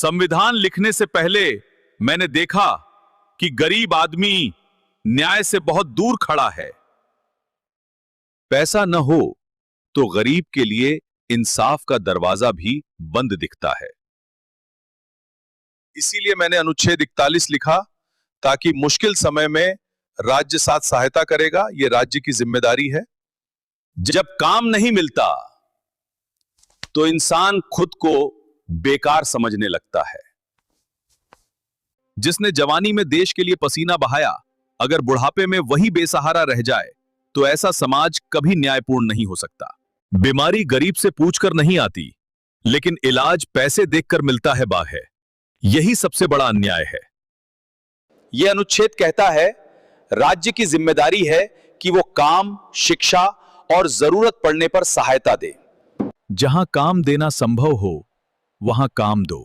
संविधान लिखने से पहले मैंने देखा कि गरीब आदमी न्याय से बहुत दूर खड़ा है। पैसा न हो तो गरीब के लिए इंसाफ का दरवाजा भी बंद दिखता है। इसीलिए मैंने अनुच्छेद 41 लिखा, ताकि मुश्किल समय में राज्य साथ सहायता करेगा। यह राज्य की जिम्मेदारी है। जब काम नहीं मिलता तो इंसान खुद को बेकार समझने लगता है। जिसने जवानी में देश के लिए पसीना बहाया, अगर बुढ़ापे में वही बेसहारा रह जाए तो ऐसा समाज कभी न्यायपूर्ण नहीं हो सकता। बीमारी गरीब से पूछकर नहीं आती, लेकिन इलाज पैसे देखकर मिलता है बाहे। यही सबसे बड़ा अन्याय है। यह अनुच्छेद कहता है, राज्य की जिम्मेदारी है कि वो काम, शिक्षा और जरूरत पड़ने पर सहायता दे। जहां काम देना संभव हो वहां काम दो।